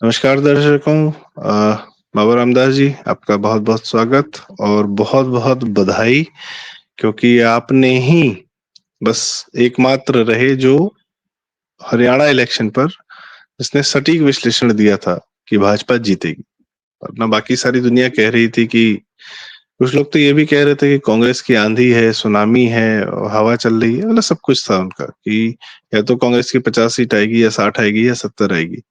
नमस्कार दर्शकों। बाबा रामदास जी, आपका बहुत-बहुत स्वागत और बहुत-बहुत बधाई, क्योंकि आपने ही बस एकमात्र रहे जो हरियाणा इलेक्शन पर जिसने सटीक विश्लेषण दिया था कि भाजपा जीतेगी। वरना बाकी सारी दुनिया कह रही थी कि कुछ लोग तो ये भी कह रहे थे कि कांग्रेस की आंधी है, सुनामी है और हवा चल रही है। मतलब सब कुछ था उनका कि या तो कांग्रेस की 50 सीट आएगी या 60 आएगी या 70 आएगी।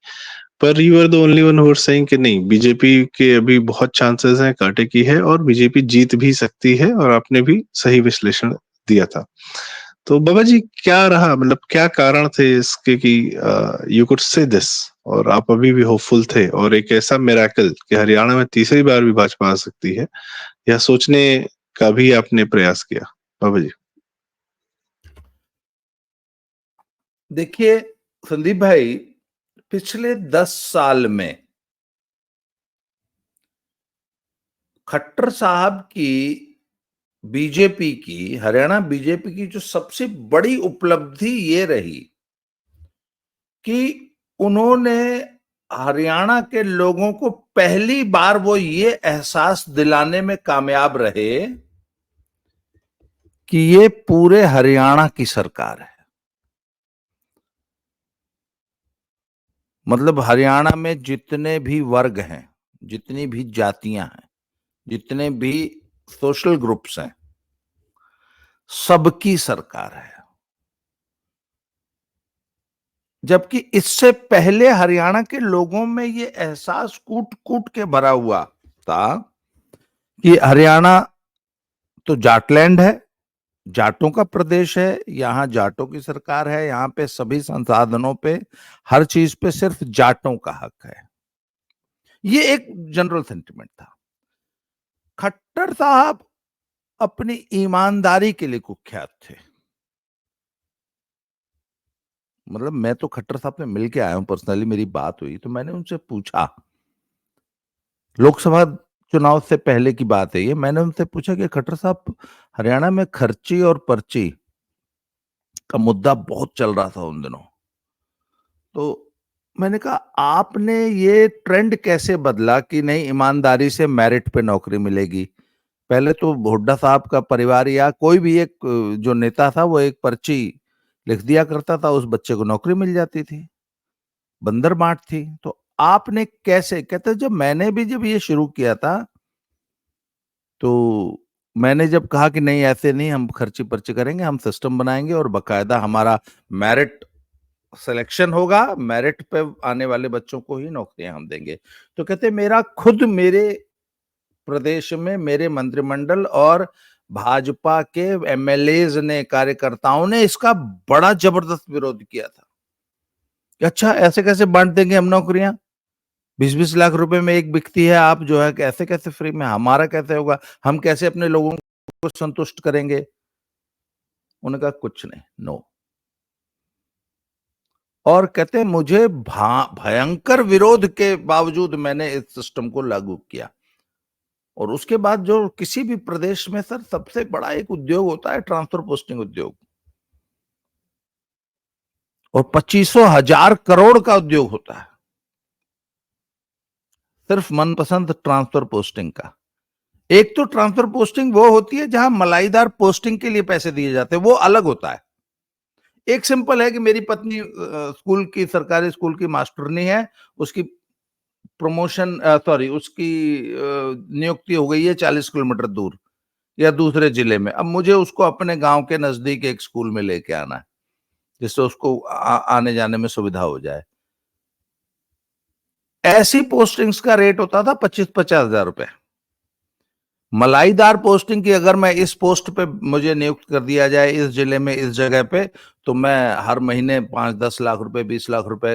पर you are the only one who are saying कि नहीं, बीजेपी के अभी बहुत चांसेस हैं कांटे की है और बीजेपी जीत भी सकती है, और आपने भी सही विश्लेषण दिया था। तो बाबा जी, क्या रहा, मतलब क्या कारण थे इसके कि यू कुड से दिस, और आप अभी भी होपफुल थे, और एक ऐसा मिरेकल कि हरियाणा में तीसरी बार भी भाजपा आ सकती है, यह सोचने का भी आपने प्रयास किया बाबा जी? देखिए संदीप भाई, पिछले 10 साल में खट्टर साहब की बीजेपी की, हरियाणा बीजेपी की जो सबसे बड़ी उपलब्धि ये रही कि उन्होंने हरियाणा के लोगों को पहली बार वो ये एहसास दिलाने में कामयाब रहे कि ये पूरे हरियाणा की सरकार है। मतलब हरियाणा में जितने भी वर्ग हैं, जितनी भी जातियां हैं, जितने भी सोशल ग्रुप्स हैं, सबकी सरकार है। जबकि इससे पहले हरियाणा के लोगों में ये एहसास कूट कूट के भरा हुआ था कि हरियाणा तो जाटलैंड है, जाटों का प्रदेश है, यहां जाटों की सरकार है, यहां पे सभी संसाधनों पे, हर चीज पे सिर्फ जाटों का हक है। ये एक जनरल सेंटिमेंट था। खट्टर साहब अपनी ईमानदारी के लिए कुख्यात थे। मतलब मैं तो खट्टर साहब से मिल के आया हूं, पर्सनली मेरी बात हुई तो मैंने उनसे पूछा, लोकसभा चुनाव से पहले की बात है ये, मैंने उनसे पूछा कि खट्टर साहब, हरियाणा में खर्ची और पर्ची का मुद्दा बहुत चल रहा था उन दिनों, तो मैंने कहा आपने ये ट्रेंड कैसे बदला कि नहीं, ईमानदारी से मेरिट पे नौकरी मिलेगी। पहले तो हुड्डा साहब का परिवार या कोई भी एक जो नेता था वो एक पर्ची लिख दिया करता था, उस बच्चे को नौकरी मिल जाती थी, बंदर बांट थी। तो आपने कैसे, कहते जब ये शुरू किया था तो मैंने जब कहा कि नहीं ऐसे नहीं, हम खर्ची पर्ची करेंगे, हम सिस्टम बनाएंगे और बकायदा हमारा मेरिट सिलेक्शन होगा, मेरिट पे आने वाले बच्चों को ही नौकरियां हम देंगे। तो कहते मेरे प्रदेश में मेरे मंत्रिमंडल और भाजपा के एमएलएज ने, कार्यकर्ताओं ने इसका बड़ा जबरदस्त विरोध किया था कि अच्छा ऐसे कैसे बांट देंगे हम नौकरियां, 20-20 लाख रुपए में एक बिकती है, आप जो है कैसे कैसे फ्री में, हमारा कैसे होगा, हम कैसे अपने लोगों को संतुष्ट करेंगे। उन्होंने कहा कुछ नहीं, नो। और कहते हैं मुझे भयंकर विरोध के बावजूद मैंने इस सिस्टम को लागू किया। और उसके बाद जो किसी भी प्रदेश में सर सबसे बड़ा एक उद्योग होता है ट्रांसफर पोस्टिंग उद्योग, और 25,000 करोड़ का उद्योग होता है सिर्फ मनपसंद ट्रांसफर पोस्टिंग का। एक तो ट्रांसफर पोस्टिंग वो होती है जहां मलाईदार पोस्टिंग के लिए पैसे दिए जाते हैं, वो अलग होता है। एक सिंपल है कि मेरी पत्नी स्कूल की, सरकारी स्कूल की मास्टरनी है, उसकी प्रमोशन, सॉरी, उसकी नियुक्ति हो गई है 40 किलोमीटर दूर या दूसरे जिले में। अब मुझे उसको अपने गांव के नजदीक एक स्कूल में लेके आना है जिससे उसको आने जाने में सुविधा हो जाए। ऐसी पोस्टिंग्स का रेट होता था 25-50 हजार रुपए। मलाईदार पोस्टिंग की अगर मैं इस पोस्ट पे मुझे नियुक्त कर दिया जाए इस जिले में, इस जगह पे, तो मैं हर महीने 5-10 लाख रुपए, 20 लाख रुपए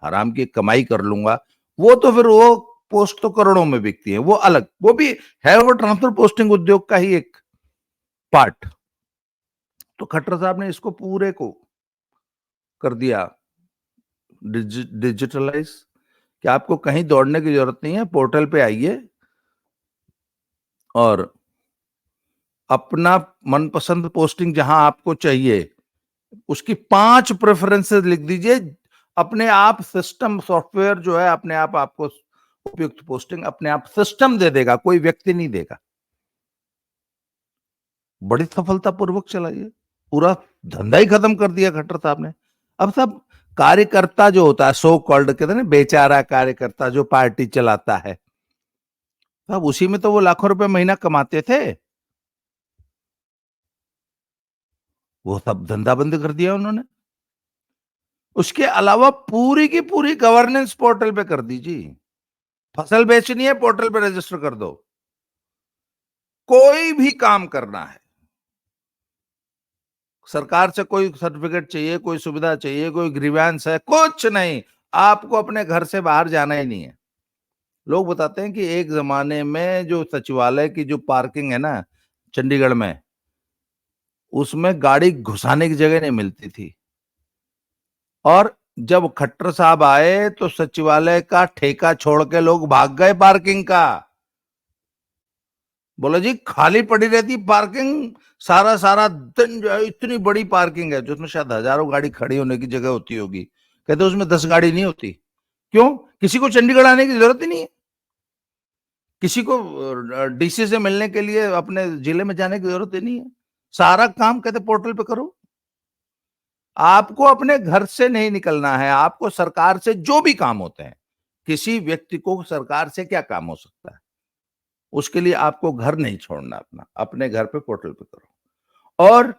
हराम की कमाई कर लूंगा। वो तो फिर वो पोस्ट तो करोड़ों में बिकती है, वो अलग, वो भी है, वो ट्रांसफर पोस्टिंग उद्योग का ही एक पार्ट। तो खट्टर साहब ने इसको पूरे को कर दिया डिजिटलाइज, कि आपको कहीं दौड़ने की जरूरत नहीं है, पोर्टल पे आइए और अपना मनपसंद पोस्टिंग जहां आपको चाहिए उसकी 5 प्रेफरेंसेस लिख दीजिए, अपने आप सिस्टम सॉफ्टवेयर जो है अपने आप आपको उपयुक्त पोस्टिंग अपने आप सिस्टम दे देगा, कोई व्यक्ति नहीं देगा। बड़ी सफलतापूर्वक चलाइए, पूरा धंधा ही खत्म कर दिया खट्टर साहब ने। अब सब कार्यकर्ता जो होता है, सो कॉल्ड कहते हैं ना, बेचारा कार्यकर्ता जो पार्टी चलाता है, अब उसी में तो वो लाखों रुपए महीना कमाते थे, वो सब धंधा बंद कर दिया उन्होंने। उसके अलावा पूरी की पूरी गवर्नेंस पोर्टल पे कर दीजिए। फसल बेचनी है, पोर्टल पे रजिस्टर कर दो। कोई भी काम करना है, सरकार से कोई सर्टिफिकेट चाहिए, कोई सुविधा चाहिए, कोई ग्रीवेंस है, कुछ नहीं, आपको अपने घर से बाहर जाना ही नहीं है। लोग बताते हैं कि एक जमाने में जो सचिवालय की जो पार्किंग है ना चंडीगढ़ में, उसमें गाड़ी घुसाने की जगह नहीं मिलती थी, और जब खट्टर साहब आए तो सचिवालय का ठेका छोड़ के लोग भाग गए पार्किंग का। बोला जी खाली पड़ी रहती पार्किंग, सारा सारा दिन जो है, इतनी बड़ी पार्किंग है जिसमें शायद हजारों गाड़ी खड़ी होने की जगह होती होगी, कहते उसमें 10 गाड़ी नहीं होती। क्यों? किसी को चंडीगढ़ आने की जरूरत ही नहीं है, किसी को डीसी से मिलने के लिए अपने जिले में जाने की जरूरत ही नहीं है, सारा काम कहते पोर्टल पे करो। आपको अपने घर से नहीं निकलना है, आपको सरकार से जो भी काम होते हैं, किसी व्यक्ति को सरकार से क्या काम हो सकता है, उसके लिए आपको घर नहीं छोड़ना, अपने घर पे पोर्टल पे करो। और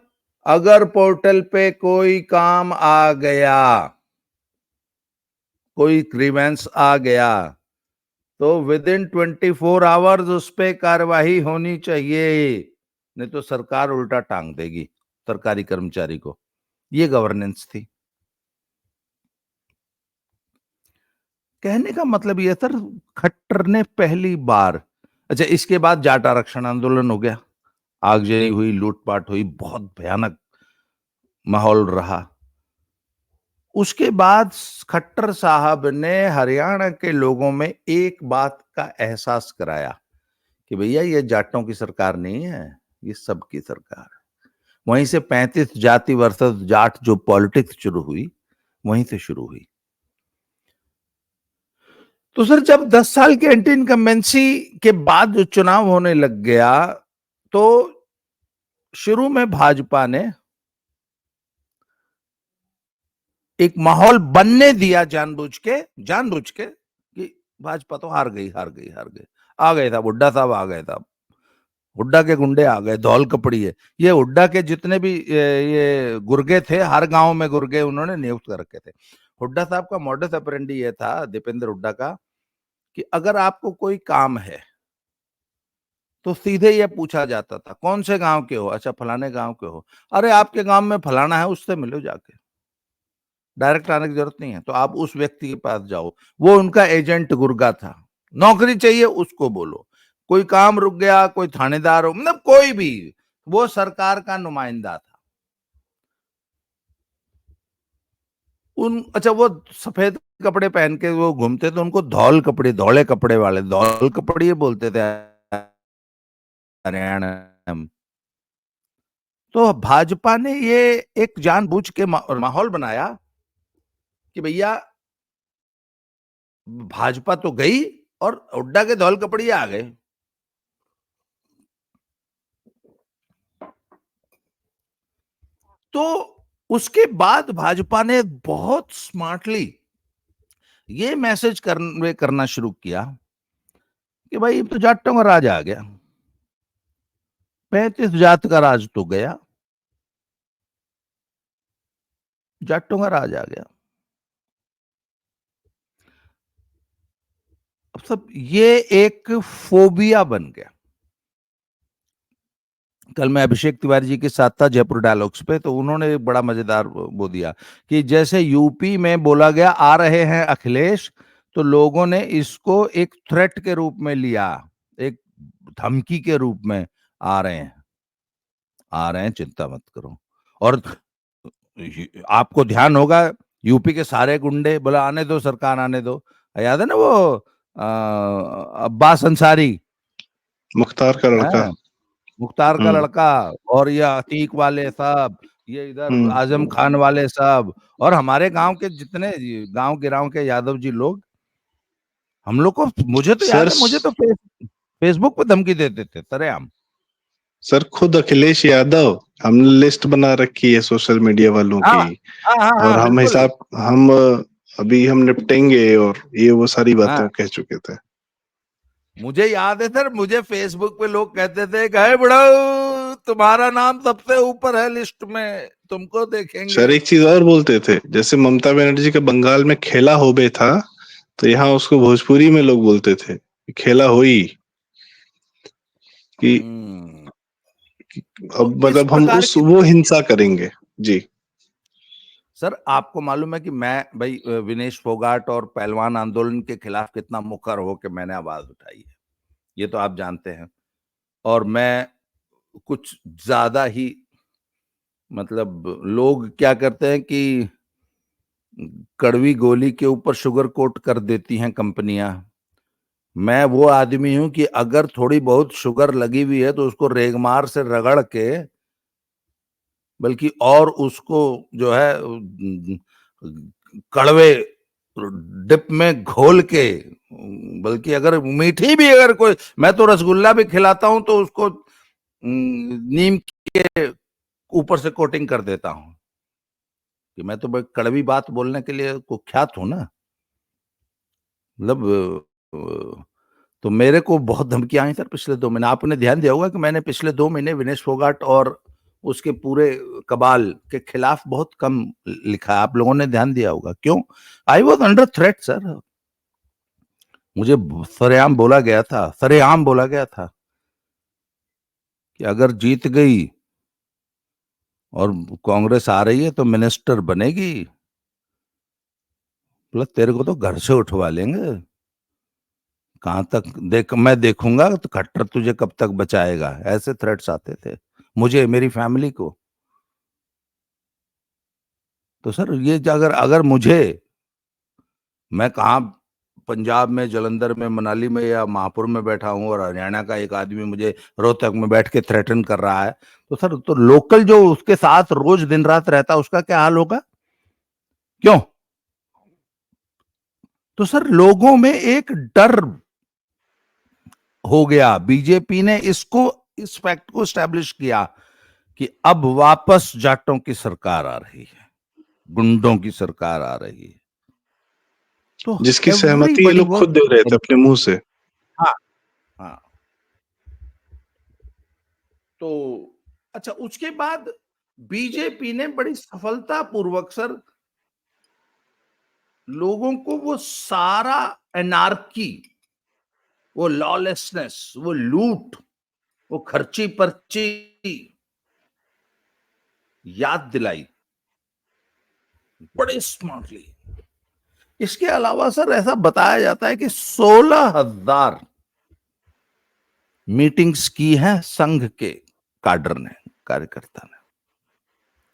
अगर पोर्टल पे कोई काम आ गया, कोई ग्रीवेंस आ गया, तो विद इन 24 आवर्स उस पर कार्यवाही होनी चाहिए, नहीं तो सरकार उल्टा टांग देगी सरकारी कर्मचारी को। ये गवर्नेंस थी। कहने का मतलब ये सर, खट्टर ने पहली बार, अच्छा इसके बाद जाट आरक्षण आंदोलन हो गया, आगजनी हुई, लूटपाट हुई, बहुत भयानक माहौल रहा। उसके बाद खट्टर साहब ने हरियाणा के लोगों में एक बात का एहसास कराया कि भैया ये जाटों की सरकार नहीं है, ये सबकी सरकार है। वहीं से 35 जाति वर्सेस जाट जो पॉलिटिक्स शुरू हुई, वहीं से शुरू हुई। तो सर जब 10 साल के एंटी इनकम्बेंसी के बाद जो चुनाव होने लग गया, तो शुरू में भाजपा ने एक माहौल बनने दिया जानबूझ के कि भाजपा तो हार गई। आ गए था हुड्डा साहब, आ गए था, हुड्डा के गुंडे आ गए, धौल कपड़ी है। ये हुड्डा के जितने भी ये गुर्गे थे, हर गांव में गुर्गे उन्होंने नियुक्त कर रखे थे। हुड्डा साहब का मॉडस ऑपरेंडी ये था, दीपेंद्र हुड्डा का, कि अगर आपको कोई काम है तो सीधे ये पूछा जाता था कौन से गांव के हो, अच्छा फलाने गांव के हो, अरे आपके गांव में फलाना है, उससे मिलो जाके, डायरेक्ट आने की जरूरत नहीं है, तो आप उस व्यक्ति के पास जाओ, वो उनका एजेंट गुर्गा था। नौकरी चाहिए उसको बोलो, कोई काम रुक गया, कोई थानेदार हो, मतलब कोई भी, वो सरकार का नुमाइंदा था। अच्छा वो सफेद कपड़े पहन के वो घूमते तो उनको धौल कपड़े, धौले कपड़े वाले, धौल कपड़े ये बोलते थे हरियाणा। तो भाजपा ने ये एक जानबूझ के माहौल बनाया कि भैया भाजपा तो गई और हुड्डा के धौल कपड़े आ गए। तो उसके बाद भाजपा ने बहुत स्मार्टली ये मैसेज करना शुरू किया कि भाई अब तो जाटों का राज आ गया, 35 जात का राज तो गया, जाटों का राज आ गया। अब सब ये एक फोबिया बन गया। कल मैं अभिषेक तिवारी जी के साथ था जयपुर डायलॉग्स पे, तो उन्होंने एक बड़ा मजेदार वो दिया कि जैसे यूपी में बोला गया आ रहे हैं अखिलेश, तो लोगों ने इसको एक थ्रेट के रूप में लिया, एक धमकी के रूप में, आ रहे हैं चिंता मत करो। और आपको ध्यान होगा यूपी के सारे गुंडे बोला आने दो सरकार आने दो, याद है ना वो अब्बास अंसारी, मुख्तार का लड़का, मुख्तार का लड़का, और ये अतीक वाले सब, ये इधर आजम खान वाले सब, और हमारे गांव के जितने गांव गिराव के यादव जी लोग, हम लोग को, मुझे तो याद सर है, मुझे तो फेसबुक पे धमकी देते थे सरेआम। सर खुद अखिलेश यादव, हमने लिस्ट बना रखी है सोशल मीडिया वालों हाँ की, हाँ हाँ और हाँ, बिल्कुल। हम अभी हम निपटेंगे, और ये वो सारी बातें हाँ, कह चुके थे। मुझे याद है सर, मुझे फेसबुक पे लोग कहते थे, गए बुढ़ऊ तुम्हारा नाम सबसे ऊपर है लिस्ट में, तुमको देखेंगे। सर एक चीज और बोलते थे, जैसे ममता बनर्जी का बंगाल में खेला होबे था, तो यहाँ उसको भोजपुरी में लोग बोलते थे खेला होई, कि हम्म। तो अब इस मतलब हम प्रकार उस की वो हिंसा करेंगे। जी सर, आपको मालूम है कि मैं भाई विनेश फोगाट और पहलवान आंदोलन के खिलाफ कितना मुखर हो के मैंने आवाज उठाई है, ये तो आप जानते हैं। और मैं कुछ ज्यादा ही, मतलब लोग क्या करते हैं कि कड़वी गोली के ऊपर शुगर कोट कर देती हैं कंपनियां। मैं वो आदमी हूं कि अगर थोड़ी बहुत शुगर लगी हुई है तो उसको रेगमार से रगड़ के, बल्कि और उसको जो है कड़वे डिप में घोल के, बल्कि अगर मीठी भी, अगर कोई, मैं तो रसगुल्ला भी खिलाता हूं तो उसको नीम के ऊपर से कोटिंग कर देता हूं, कि मैं तो भाई कड़वी बात बोलने के लिए कुख्यात हूं ना। मतलब तो मेरे को बहुत धमकियां आई सर पिछले 2 महीने। आपने ध्यान दिया होगा कि मैंने पिछले 2 महीने विनेश फोगाट और उसके पूरे कबाल के खिलाफ बहुत कम लिखा। आप लोगों ने ध्यान दिया होगा, क्यों? I was under threat sir. मुझे सरेआम बोला गया था कि अगर जीत गई और कांग्रेस आ रही है तो मिनिस्टर बनेगी, प्लस तेरे को तो घर से उठवा लेंगे। कहां तक मैं देखूंगा तो खट्टर तुझे कब तक बचाएगा, ऐसे थ्रेट्स आते थे मुझे, मेरी फैमिली को। तो सर ये अगर अगर मुझे, मैं कहा पंजाब में, जलंधर में, मनाली में या महापुर में बैठा हूं और हरियाणा का एक आदमी मुझे रोहतक में बैठ के थ्रेटन कर रहा है, तो सर तो लोकल जो उसके साथ रोज दिन रात रहता है उसका क्या हाल होगा? क्यों? तो सर लोगों में एक डर हो गया। बीजेपी ने इस फैक्ट को स्टैब्लिश किया कि अब वापस जाटों की सरकार आ रही है, गुंडों की सरकार आ रही है। तो जिसकी सहमति ये एवरीबॉडी लोग वाज, खुद दे रहे थे अपने मुंह से। हाँ हाँ। तो अच्छा, उसके बाद बीजेपी ने बड़ी सफलता पूर्वक सर लोगों को वो सारा एनार्की, वो लॉलेसनेस, वो लूट, वो खर्ची पर्ची याद दिलाई, बड़े स्मार्टली। इसके अलावा सर ऐसा बताया जाता है कि 16,000 मीटिंग्स की हैं संघ के काडर ने, कार्यकर्ता ने,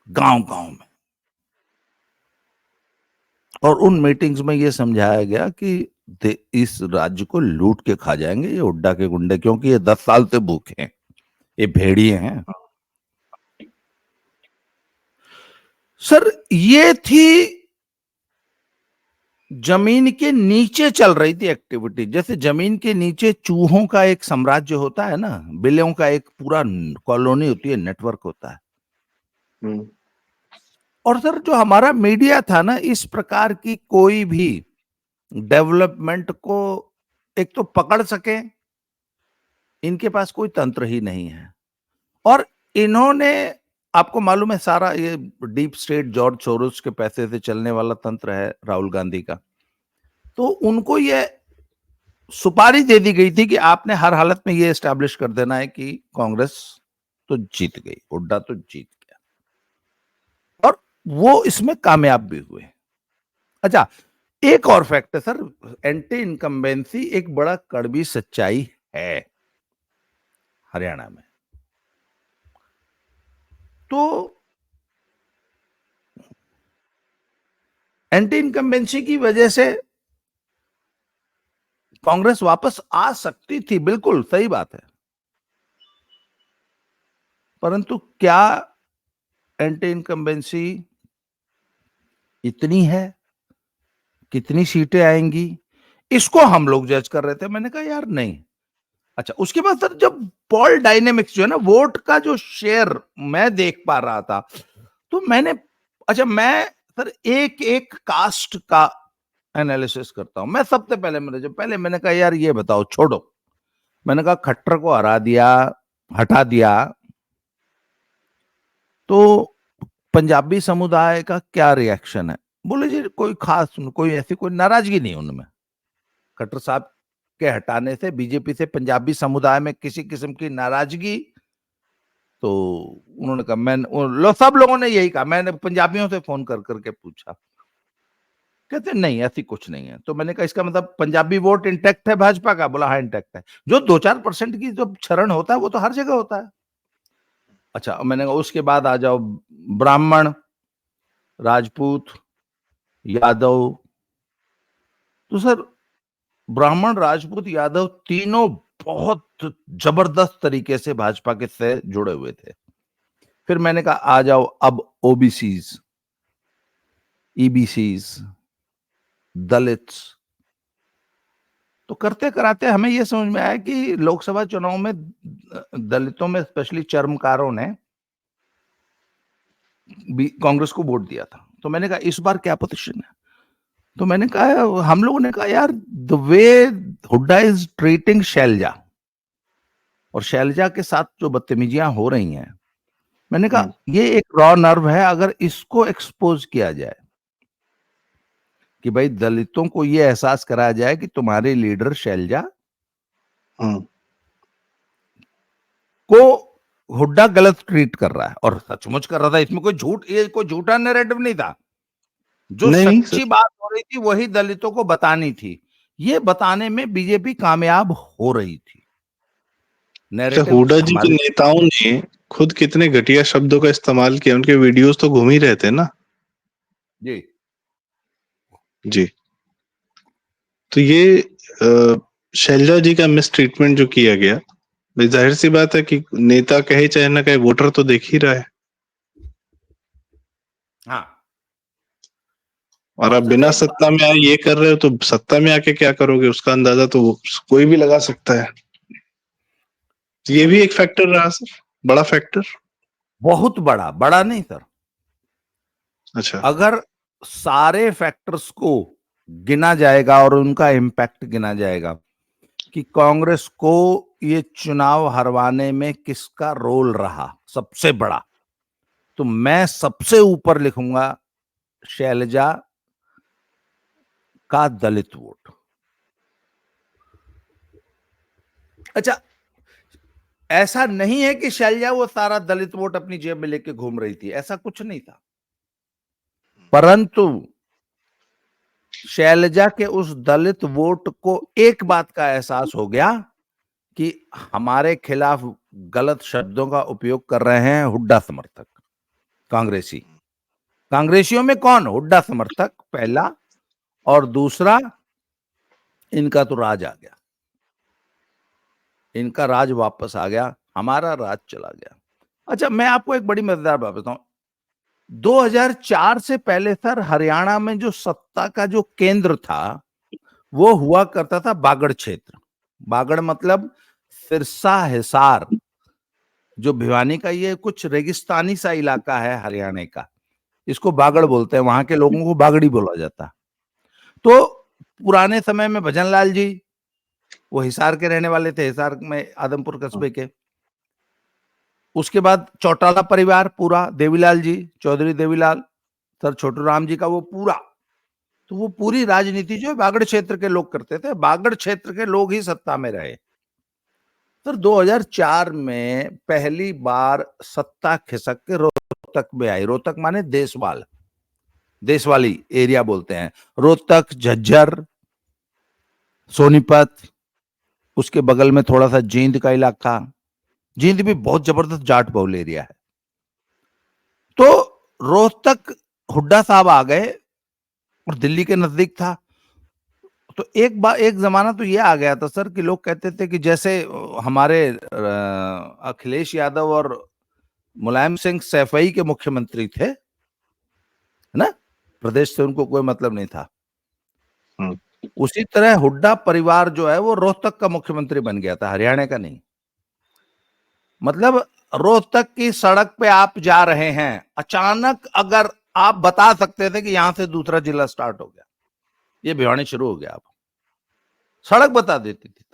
गांव गांव में। और उन मीटिंग्स में ये समझाया गया कि इस राज्य को लूट के खा जाएंगे ये हुड्डा के गुंडे, क्योंकि ये 10 साल से भूखे हैं, ये भेड़िए हैं। सर ये थी जमीन के नीचे चल रही थी एक्टिविटी। जैसे जमीन के नीचे चूहों का एक साम्राज्य होता है ना, बिल्लियों का एक पूरा कॉलोनी होती है, नेटवर्क होता है। और सर जो हमारा मीडिया था ना, इस प्रकार की कोई भी डेवलपमेंट को एक तो पकड़ सके, इनके पास कोई तंत्र ही नहीं है। और इन्होंने, आपको मालूम है सारा ये डीप स्टेट जॉर्ज सोरोस के पैसे से चलने वाला तंत्र है राहुल गांधी का। तो उनको ये सुपारी दे दी गई थी कि आपने हर हालत में ये एस्टैब्लिश कर देना है कि कांग्रेस तो जीत गई, हुड्डा तो जीत गया। और वो इसमें कामयाब भी हुए। अच्छा, एक और फैक्ट है सर, एंटी इनकम्बेंसी एक बड़ा कड़वी सच्चाई है हरियाणा में। तो एंटी इनकम्बेंसी की वजह से कांग्रेस वापस आ सकती थी, बिल्कुल सही बात है। परंतु क्या एंटी इनकम्बेंसी इतनी है, कितनी सीटें आएंगी, इसको हम लोग जज कर रहे थे। मैंने कहा यार नहीं। अच्छा, उसके बाद सर जब पॉल डायनेमिक्स जो है ना, वोट का जो शेयर मैं देख पा रहा था, तो मैंने, अच्छा मैं सर एक एक कास्ट का एनालिसिस करता हूं। मैं सबसे पहले मैंने कहा यार ये बताओ, छोड़ो, मैंने कहा खट्टर को हटा दिया तो पंजाबी समुदाय का क्या रिएक्शन है? बोले जी कोई खास, कोई ऐसी कोई नाराजगी नहीं उनमें। खट्टर साहब के हटाने से बीजेपी से पंजाबी समुदाय में किसी किस्म की नाराजगी, तो उन्होंने कहा, सब लोगों ने यही कहा। मैंने पंजाबियों से फोन कर करके पूछा, कहते नहीं ऐसी कुछ नहीं है। तो मैंने कहा इसका मतलब पंजाबी वोट इंटैक्ट है भाजपा का? बोला हाँ इंटैक्ट है। जो 2-4% की जो क्षरण होता है वो तो हर जगह होता है। अच्छा, मैंने कहा उसके बाद आ जाओ ब्राह्मण, राजपूत, यादव। तो सर ब्राह्मण, राजपूत, यादव तीनों बहुत जबरदस्त तरीके से भाजपा के से जुड़े हुए थे। फिर मैंने कहा आ जाओ अब ओबीसीज, ईबीसीज, दलित्स। तो करते कराते हमें यह समझ में आया कि लोकसभा चुनाव में दलितों में स्पेशली चर्मकारों ने कांग्रेस को वोट दिया था। तो मैंने कहा इस बार क्या पोजीशन है? तो मैंने कहा, हम लोगों ने कहा यार the way Hooda is treating Shailja, और शैलजा के साथ जो बदतमीजियां हो रही हैं, मैंने कहा ये एक रॉ नर्व है। अगर इसको एक्सपोज किया जाए कि भाई दलितों को ये एहसास कराया जाए कि तुम्हारे लीडर शैलजा को हुड्डा गलत ट्रीट कर रहा है, और सचमुच कर रहा था, इसमें कोई झूठ, ये कोई झूठा नैरेटिव नहीं था। जो नहीं सच्ची बात हो रही थी वही दलितों को बतानी थी। ये बताने में बीजेपी कामयाब हो रही थी। नैरेटिव हुड्डा जी के हमारे, नेताओं ने खुद कितने घटिया शब्दों का इस्तेमाल किया, उनके वीडियोस तो घूम ही रहे थे ना जी जी। तो ये शैलजा जी का मिस ट्रीटमेंट जो किया गया, भाई जाहिर सी बात है कि नेता कहे चाहे ना कहे, वोटर तो देख ही रहा है। हाँ, और और आप सर बिना एक बात, सत्ता में आए ये कर रहे हो, तो सत्ता में आके क्या करोगे उसका अंदाजा तो कोई भी लगा सकता है। ये सर भी एक फैक्टर रहा सर, बड़ा फैक्टर। बहुत बड़ा, बड़ा नहीं सर, अच्छा। अगर सारे फैक्टर्स को गिना जाएगा और उनका इम्पैक्ट गिना जाएगा कि कांग्रेस को ये चुनाव हरवाने में किसका रोल रहा सबसे बड़ा, तो मैं सबसे ऊपर लिखूंगा शैलजा का दलित वोट। अच्छा, ऐसा नहीं है कि शैलजा वो सारा दलित वोट अपनी जेब में लेके घूम रही थी, ऐसा कुछ नहीं था, परंतु शैलजा के उस दलित वोट को एक बात का एहसास हो गया कि हमारे खिलाफ गलत शब्दों का उपयोग कर रहे हैं हुड्डा समर्थक, कांग्रेसी। कांग्रेसियों में कौन? हुड्डा समर्थक पहला, और दूसरा इनका तो राज आ गया, इनका राज वापस आ गया, हमारा राज चला गया। अच्छा, मैं आपको एक बड़ी मजेदार बात बताऊं, 2004 से पहले सर हरियाणा में जो सत्ता का जो केंद्र था वो हुआ करता था बागड़ क्षेत्र। बागड़ मतलब सिरसा, हिसार, जो भिवानी का ये कुछ रेगिस्तानी सा इलाका है हरियाणा का, इसको बागड़ बोलते हैं, वहां के लोगों को बागड़ी बोला जाता। तो पुराने समय में भजन लाल जी, वो हिसार के रहने वाले थे, हिसार में आदमपुर कस्बे के। उसके बाद चौटाला परिवार पूरा, देवीलाल जी, चौधरी देवीलाल, सर छोटू राम जी का वो पूरा, तो वो पूरी राजनीति जो है बागड़ क्षेत्र के लोग करते थे, बागड़ क्षेत्र के लोग ही सत्ता में रहे। सर 2004 में पहली बार सत्ता खिसक के रोहतक में आई। रोहतक माने देसवाल, देशवाली एरिया बोलते हैं, रोहतक, झज्जर, सोनीपत, उसके बगल में थोड़ा सा जींद का इलाका। जींद भी बहुत जबरदस्त जाट बहुल एरिया है। तो रोहतक हुड्डा साहब आ गए और दिल्ली के नजदीक था। तो एक जमाना तो ये आ गया था सर कि लोग कहते थे कि जैसे हमारे अखिलेश यादव और मुलायम सिंह सैफई के मुख्यमंत्री थे, है ना, प्रदेश से उनको कोई मतलब नहीं था। उसी तरह हुड्डा परिवार जो है वो रोहतक का मुख्यमंत्री बन गया था, हरियाणा का नहीं। मतलब रोहतक की सड़क पे आप जा रहे हैं, अचानक अगर आप बता सकते थे कि यहां से दूसरा जिला स्टार्ट हो गया, ये भिवानी शुरू हो गया, आप सड़क बता देती थी।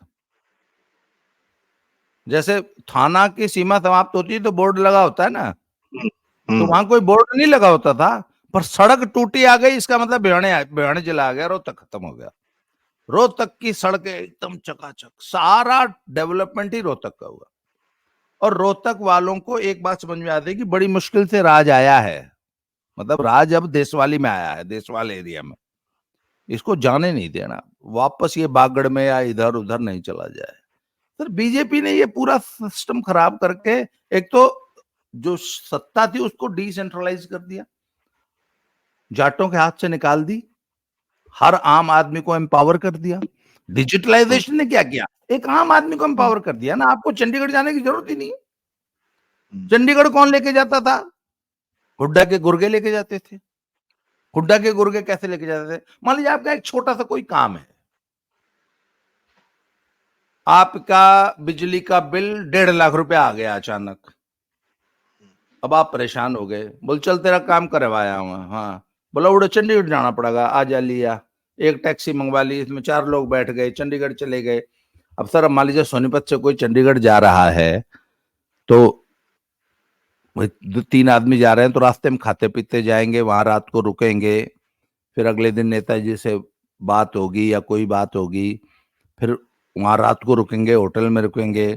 जैसे थाना की सीमा समाप्त होती है तो बोर्ड लगा होता है ना, तो वहां कोई बोर्ड नहीं लगा होता था, पर सड़क टूटी आ गई, इसका मतलब भिवानी जिला आ गया, रोहतक खत्म हो गया। रोहतक की सड़कें एकदम चकाचक, सारा डेवलपमेंट ही रोहतक का हुआ। और रोहतक वालों को एक बात समझ में आती है कि बड़ी मुश्किल से राज आया है, मतलब राज अब देशवाली में आया है, देशवाल एरिया में, इसको जाने नहीं देना, वापस ये बागड़ में या इधर उधर नहीं चला जाए। सर बीजेपी ने ये पूरा सिस्टम खराब करके, एक तो जो सत्ता थी उसको डिसेंट्रलाइज कर दिया, जाटों के हाथ से निकाल दी, हर आम आदमी को एम्पावर कर दिया। डिजिटलाइजेशन ने क्या किया, एक आम आदमी को एम्पावर कर दिया ना, आपको चंडीगढ़ जाने की जरूरत ही नहीं है। चंडीगढ़ कौन लेके जाता था, हुड्डा के गुर्गे लेके जाते थे। हुड्डा के गुर्गे कैसे लेके जाते थे, मान लीजिए आपका एक छोटा सा कोई काम है, आपका बिजली का बिल 1.5 लाख रुपया आ गया अचानक, अब आप परेशान हो गए, बोल चल तेरा काम करवाया हूं, हाँ बोला उड़े चंडीगढ़ जाना पड़ेगा, आ जा लिया, एक टैक्सी मंगवा ली, इसमें 4 लोग बैठ गए, चंडीगढ़ चले गए। अब सर मान लीजिए सोनीपत से कोई चंडीगढ़ जा रहा है, तो 3 आदमी जा रहे हैं, तो रास्ते में खाते पीते जाएंगे, वहां रात को रुकेंगे, फिर अगले दिन नेताजी से बात होगी या कोई बात होगी, फिर वहां रात को रुकेंगे, होटल में रुकेंगे,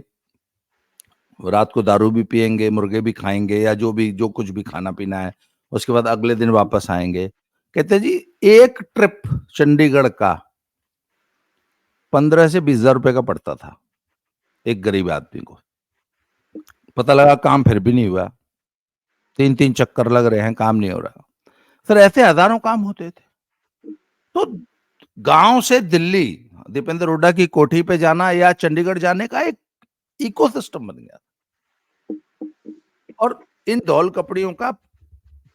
रात को दारू भी पियेंगे, मुर्गे भी खाएंगे, या जो कुछ भी खाना पीना है, उसके बाद अगले दिन वापस आएंगे। कहते जी एक ट्रिप चंडीगढ़ का 15 से 20 हजार रुपए का पड़ता था एक गरीब आदमी को। पता लगा काम फिर भी नहीं हुआ, 3 चक्कर लग रहे हैं, काम नहीं हो रहा। सर ऐसे हजारों काम होते थे। तो गांव से दिल्ली दीपेंद्र हुड्डा की कोठी पे जाना या चंडीगढ़ जाने का एक इकोसिस्टम बन गया, और इन धौल कपड़ियों का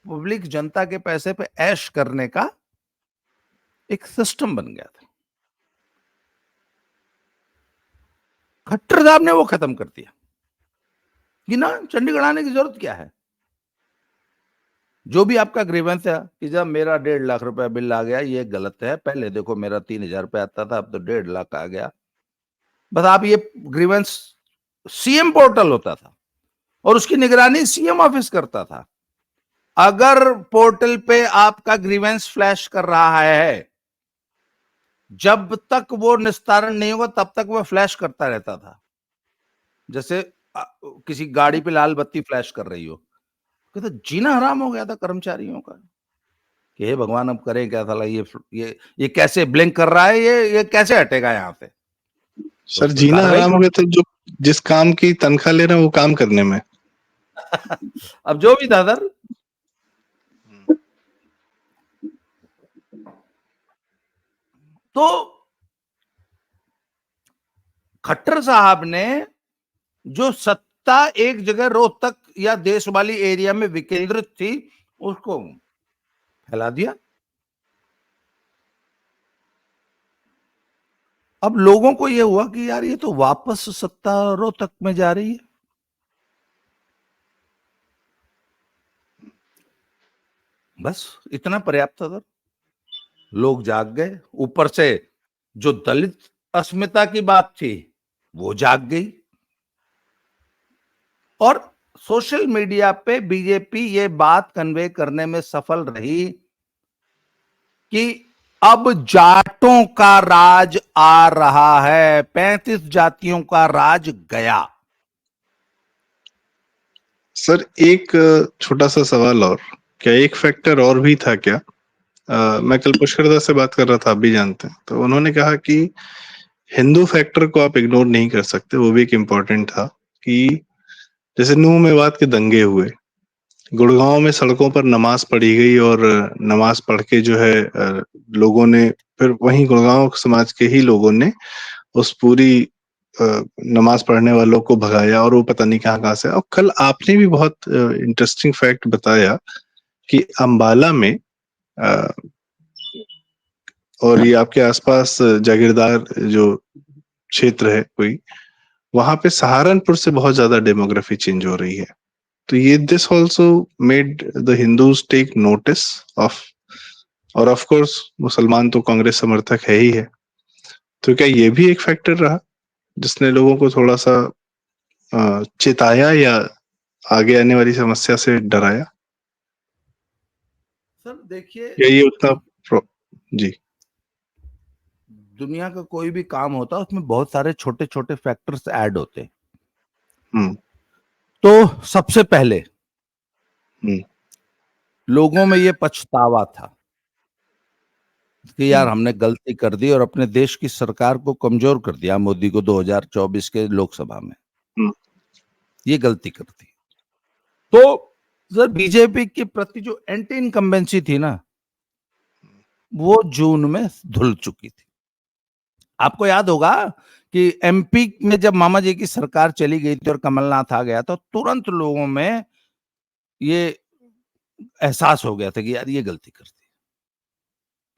पब्लिक जनता के पैसे पे ऐश करने का एक सिस्टम बन गया था। खट्टर साहब ने वो खत्म कर दिया कि ना चंडीगढ़ आने की जरूरत क्या है, जो भी आपका ग्रीवेंस है कि जब मेरा 1.5 लाख रुपया बिल आ गया, ये गलत है, पहले देखो मेरा 3,000 रुपया आता था, अब तो 1.5 लाख आ गया, बस आप ये ग्रीवेंस, सीएम पोर्टल होता था और उसकी निगरानी सीएम ऑफिस करता था। अगर पोर्टल पे आपका ग्रीवेंस फ्लैश कर रहा है, जब तक वो निस्तारण नहीं होगा तब तक वो फ्लैश करता रहता था। जैसे किसी गाड़ी पे लाल बत्ती फ्लैश कर रही हो, कहते जीना हराम हो गया था कर्मचारियों का कि हे भगवान अब करें क्या, साला ये कैसे ब्लिंक कर रहा है, ये कैसे हटेगा यहाँ से। सर जीना हराम हो गया था जो जिस काम की तनख्वाह ले रहे हैं वो काम करने में। अब जो भी था सर, तो खट्टर साहब ने जो सत्ता एक जगह रोहतक या देश वाली एरिया में विकेंद्रित थी, उसको फैला दिया। अब लोगों को यह हुआ कि यार ये तो वापस सत्ता रोहतक में जा रही है। बस इतना पर्याप्त था सर, लोग जाग गए। ऊपर से जो दलित अस्मिता की बात थी वो जाग गई, और सोशल मीडिया पे बीजेपी ये बात कन्वे करने में सफल रही कि अब जाटों का राज आ रहा है, 35 जातियों का राज गया। सर एक छोटा सा सवाल और, क्या एक फैक्टर और भी था क्या? मैं कल पुष्करदा से बात कर रहा था, आप भी जानते हैं, तो उन्होंने कहा कि हिंदू फैक्टर को आप इग्नोर नहीं कर सकते, वो भी एक इम्पोर्टेंट था। कि जैसे नूह मेवात के दंगे हुए, गुड़गांव में सड़कों पर नमाज पढ़ी गई, और नमाज पढ़ के जो है लोगों ने, फिर वहीं गुड़गांव समाज के ही लोगों ने उस पूरी नमाज पढ़ने वालों को भगाया और वो पता नहीं कहाँ से। और कल आपने भी बहुत इंटरेस्टिंग फैक्ट बताया कि अंबाला में और ये आपके आसपास जागीरदार जो क्षेत्र है कोई, वहां पे सहारनपुर से बहुत ज्यादा डेमोग्राफी चेंज हो रही है। तो ये this also made the Hindus take notice of, और ऑफ कोर्स मुसलमान तो कांग्रेस समर्थक है ही है, तो क्या ये भी एक फैक्टर रहा जिसने लोगों को थोड़ा सा चेताया या आगे आने वाली समस्या से डराया? सर देखिए, या ये उतना जी, दुनिया का कोई भी काम होता है उसमें बहुत सारे छोटे छोटे फैक्टर्स ऐड होते हैं। तो सबसे पहले लोगों में ये पछतावा था कि यार हमने गलती कर दी और अपने देश की सरकार को कमजोर कर दिया मोदी को 2024 के लोकसभा में। ये गलती कर दी। तो सर बीजेपी के प्रति जो एंटी इनकम्बेंसी थी ना, वो जून में धुल चुकी थी। आपको याद होगा कि एमपी में जब मामा जी की सरकार चली गई थी और कमलनाथ आ गया तो तुरंत लोगों में ये एहसास हो गया था कि यार ये गलती कर दी,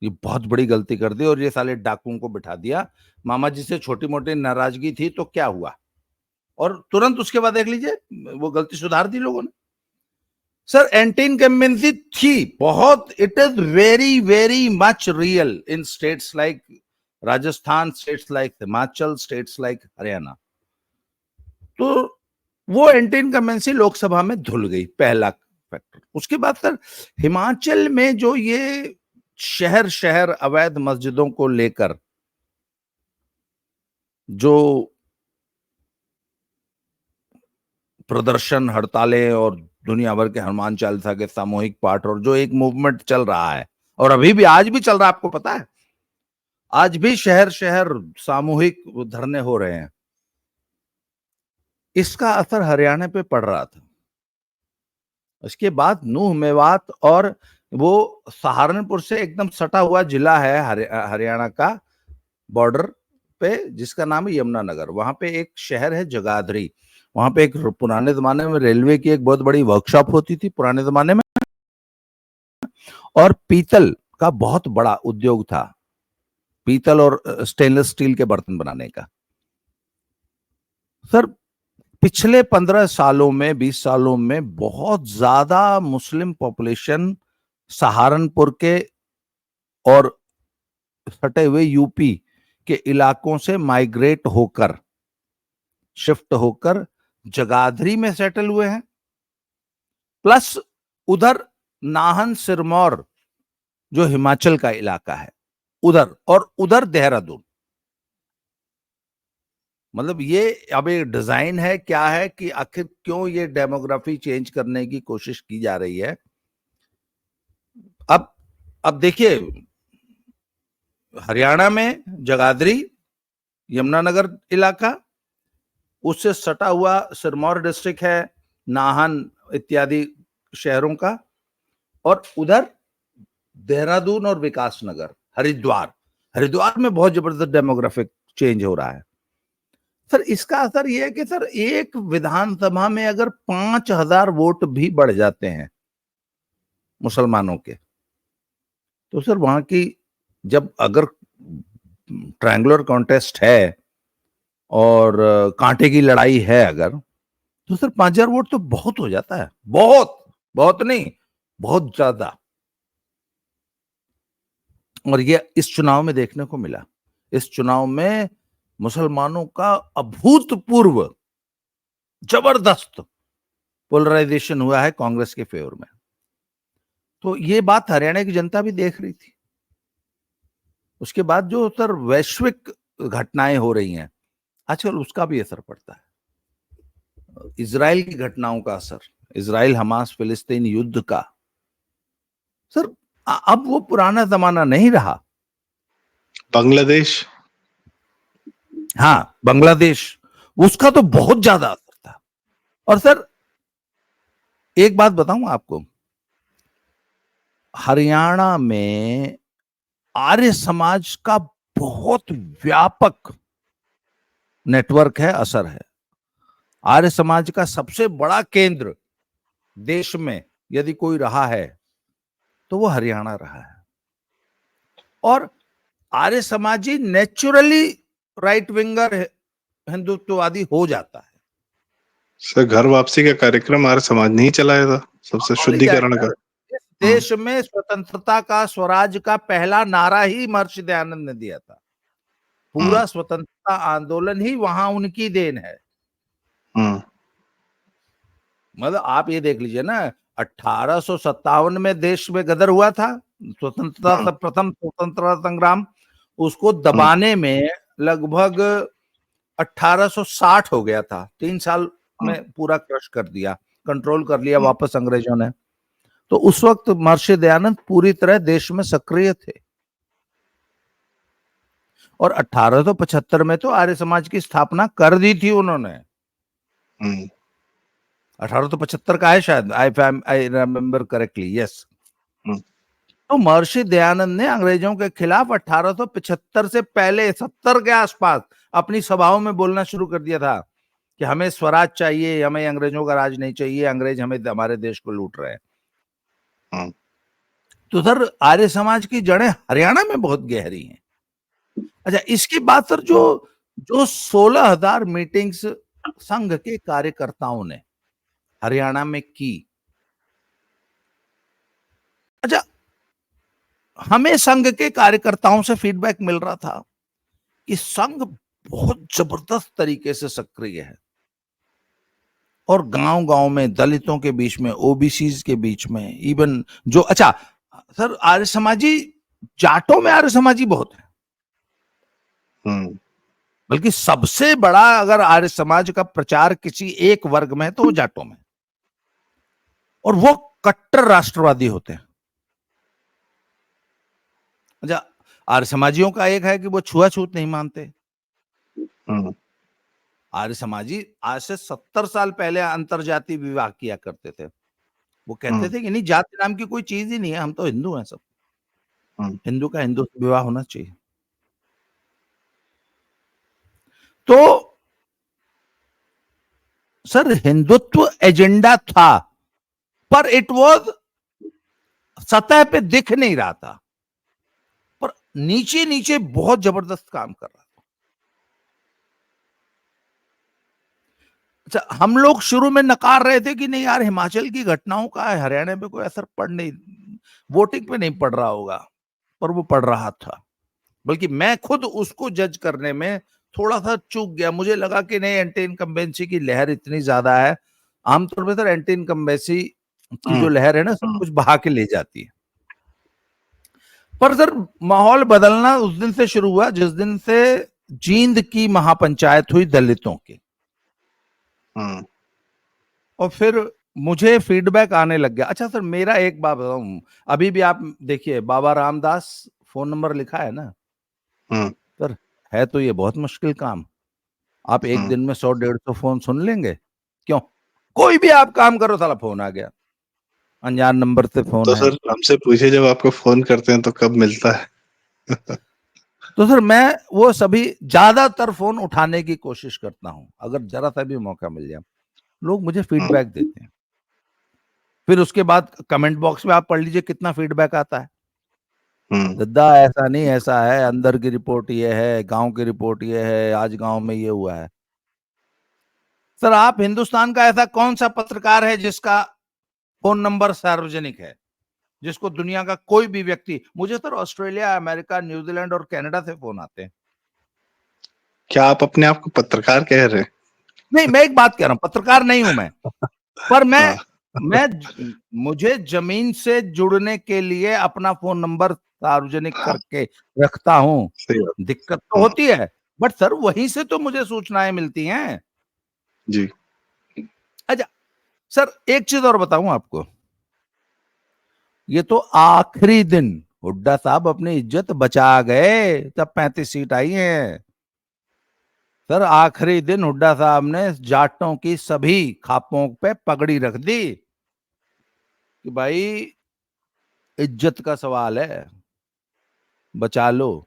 ये बहुत बड़ी गलती कर दी और ये साले डाकुओं को बिठा दिया। मामा जी से छोटी मोटी नाराजगी थी तो क्या हुआ, और तुरंत उसके बाद देख लीजिए वो गलती सुधार दी लोगों ने। सर एंटी इनकम्बेंसी थी बहुत, it is very very much real in states like Rajasthan, states like Himachal, states like Haryana. तो वो एंटी इनकम्बेंसी लोकसभा में धुल गई, पहला फैक्टर। उसके बाद सर हिमाचल में जो ये शहर शहर अवैध मस्जिदों को लेकर जो प्रदर्शन, हड़तालें और दुनिया भर के हनुमान चालीसा के सामूहिक पाठ और जो एक मूवमेंट चल रहा है, और अभी भी आज भी चल रहा है, आपको पता है आज भी शहर शहर सामूहिक धरने हो रहे हैं, इसका असर हरियाणा पे पड़ रहा था। इसके बाद नूह, मेवात और वो सहारनपुर से एकदम सटा हुआ जिला है हरियाणा का बॉर्डर पे, जिसका नाम है यमुनानगर। वहां पे एक शहर है जगाधरी, वहां पे एक पुराने जमाने में रेलवे की एक बहुत बड़ी वर्कशॉप होती थी पुराने जमाने में, और पीतल का बहुत बड़ा उद्योग था, पीतल और स्टेनलेस स्टील के बर्तन बनाने का। सर पिछले 15 सालों में, 20 सालों में बहुत ज्यादा मुस्लिम पॉपुलेशन सहारनपुर के और सटे हुए यूपी के इलाकों से माइग्रेट होकर, शिफ्ट होकर जगाधरी में सेटल हुए हैं, प्लस उधर नाहन सिरमौर जो हिमाचल का इलाका है उधर, और उधर देहरादून। मतलब ये अब एक डिजाइन है, क्या है कि आखिर क्यों ये डेमोग्राफी चेंज करने की कोशिश की जा रही है। अब देखिए हरियाणा में जगाधरी, यमुनानगर इलाका, उससे सटा हुआ सिरमौर डिस्ट्रिक्ट है, नाहन इत्यादि शहरों का, और उधर देहरादून और विकास नगर, हरिद्वार, हरिद्वार में बहुत जबरदस्त डेमोग्राफिक चेंज हो रहा है। सर इसका असर यह है कि सर एक विधानसभा में अगर 5,000 वोट भी बढ़ जाते हैं मुसलमानों के, तो सर वहां की, जब अगर ट्रायंगुलर कॉन्टेस्ट है और कांटे की लड़ाई है अगर, तो सर 5,000 वोट तो बहुत हो जाता है, बहुत, बहुत नहीं, बहुत ज्यादा। और ये इस चुनाव में देखने को मिला। इस चुनाव में मुसलमानों का अभूतपूर्व जबरदस्त पोलराइजेशन हुआ है कांग्रेस के फेवर में। तो ये बात हरियाणा की जनता भी देख रही थी। उसके बाद जो सर वैश्विक घटनाएं हो रही हैं आजकल, उसका भी असर पड़ता है। इजराइल की घटनाओं का असर, इजराइल हमास फिलिस्तीन युद्ध का, सर अब वो पुराना जमाना नहीं रहा। बांग्लादेश, हाँ बांग्लादेश, उसका तो बहुत ज्यादा असर था। और सर एक बात बताऊं आपको, हरियाणा में आर्य समाज का बहुत व्यापक नेटवर्क है, असर है। आर्य समाज का सबसे बड़ा केंद्र देश में यदि कोई रहा है तो वो हरियाणा रहा है। और आर्य समाजी नेचुरली राइट विंगर हिंदुत्ववादी हो जाता है। सर, घर वापसी का कार्यक्रम आर्य समाज ने ही चलाया था, सबसे ऑल इंडिया शुद्धिकरण का। इस देश में स्वतंत्रता का, स्वराज का पहला नारा ही महर्षि दयानंद ने दिया था। पूरा स्वतंत्रता आंदोलन ही वहां उनकी देन है। मतलब आप ये देख लीजिए ना, 1857 में देश में गदर हुआ था, स्वतंत्रता से प्रथम स्वतंत्रता संग्राम, उसको दबाने में लगभग 1860 हो गया था। 3 साल में पूरा क्रश कर दिया, कंट्रोल कर लिया वापस अंग्रेजों ने। तो उस वक्त महर्षि दयानंद पूरी तरह देश में सक्रिय थे। और 1875 में तो आर्य समाज की स्थापना कर दी थी उन्होंने। 1875 का है शायद, आई रिमेम्बर करेक्टली, यस। तो महर्षि दयानंद ने अंग्रेजों के खिलाफ 1875 से पहले 70 के आसपास अपनी सभाओं में बोलना शुरू कर दिया था कि हमें स्वराज चाहिए, हमें अंग्रेजों का राज नहीं चाहिए, अंग्रेज हमें, हमारे देश को लूट रहे हैं। तो सर आर्य समाज की जड़ें हरियाणा में बहुत गहरी हैं। अच्छा, इसके बाद सर जो जो 16,000 मीटिंग्स संघ के कार्यकर्ताओं ने हरियाणा में की, अच्छा, हमें संघ के कार्यकर्ताओं से फीडबैक मिल रहा था कि संघ बहुत जबरदस्त तरीके से सक्रिय है। और गांव गांव में दलितों के बीच में, ओबीसीज के बीच में, इवन जो, अच्छा सर, आर्य समाजी, जाटों में आर्य समाजी बहुत है। बल्कि सबसे बड़ा अगर आर्य समाज का प्रचार किसी एक वर्ग में है तो वो जाटों में, और वो कट्टर राष्ट्रवादी होते हैं। अच्छा, आर्य समाजियों का एक है कि वो छुआछूत नहीं मानते। आर्य समाजी आज से 70 साल पहले अंतरजातीय विवाह किया करते थे। वो कहते थे कि नहीं, जाति नाम की कोई चीज ही नहीं है, हम तो हिंदू हैं सब, हिंदू का हिंदू से विवाह होना चाहिए। तो सर हिंदुत्व एजेंडा था, पर इट वाज सतह पे दिख नहीं रहा था, पर नीचे नीचे बहुत जबरदस्त काम कर रहा था। अच्छा, हम लोग शुरू में नकार रहे थे कि नहीं यार, हिमाचल की घटनाओं का हरियाणा पे कोई असर पड़ नहीं, वोटिंग पे नहीं पड़ रहा होगा, पर वो पड़ रहा था। बल्कि मैं खुद उसको जज करने में थोड़ा सा चूक गया। मुझे लगा कि नहीं, एंटी इनकम्बेंसी की लहर इतनी ज्यादा है। आमतौर पर सर एंटी इनकम्बेंसी की जो लहर है ना, सब कुछ बहा के ले जाती है। पर सर माहौल बदलना उस दिन से शुरू हुआ जिस दिन से जींद की महापंचायत हुई दलितों की। और फिर मुझे फीडबैक आने लग गया। अच्छा सर, मेरा एक बात बताऊं, अभी भी आप देखिए, बाबा रामदास फोन नंबर लिखा है ना सर, है तो ये बहुत मुश्किल काम। आप एक दिन में 100-150 फोन सुन लेंगे? क्यों? कोई भी आप काम करो, साला फोन आ गया, अनजान नंबर से फोन तो है। सर हमसे पूछे, जब आपको फोन करते हैं तो कब मिलता है? तो सर मैं वो सभी ज्यादातर फोन उठाने की कोशिश करता हूं, अगर जरा सा भी मौका मिल जाए। लोग मुझे फीडबैक देते हैं। फिर उसके बाद कमेंट बॉक्स में आप पढ़ लीजिए कितना फीडबैक आता है। दद्दा ऐसा नहीं, ऐसा है, अंदर की रिपोर्ट ये है, गांव की रिपोर्ट ये है, आज गांव में ये हुआ है। सर आप, हिंदुस्तान का ऐसा कौन सा पत्रकार है जिसका फोन नंबर सार्वजनिक है, जिसको दुनिया का कोई भी व्यक्ति, मुझे तो ऑस्ट्रेलिया, अमेरिका, न्यूजीलैंड और कनाडा से फोन आते हैं। क्या आप अपने आप को पत्रकार कह रहे हैं? नहीं, मैं एक बात कह रहा हूं, पत्रकार नहीं हूं मैं, पर मैं मुझे जमीन से जुड़ने के लिए अपना फोन नंबर सार्वजनिक करके रखता हूं। सही बात। दिक्कत तो होती है, बट सर वहीं से तो मुझे सूचनाएं मिलती हैं। जी। अच्छा सर, एक चीज और बताऊं आपको, ये तो आखिरी दिन हुड्डा साहब अपनी इज्जत बचा गए तब 35 सीट आई हैं। सर आखिरी दिन हुड्डा साहब ने जाटों की सभी खापों पे पगड़ी रख दी कि भाई इज्जत का सवाल है, बचा लो,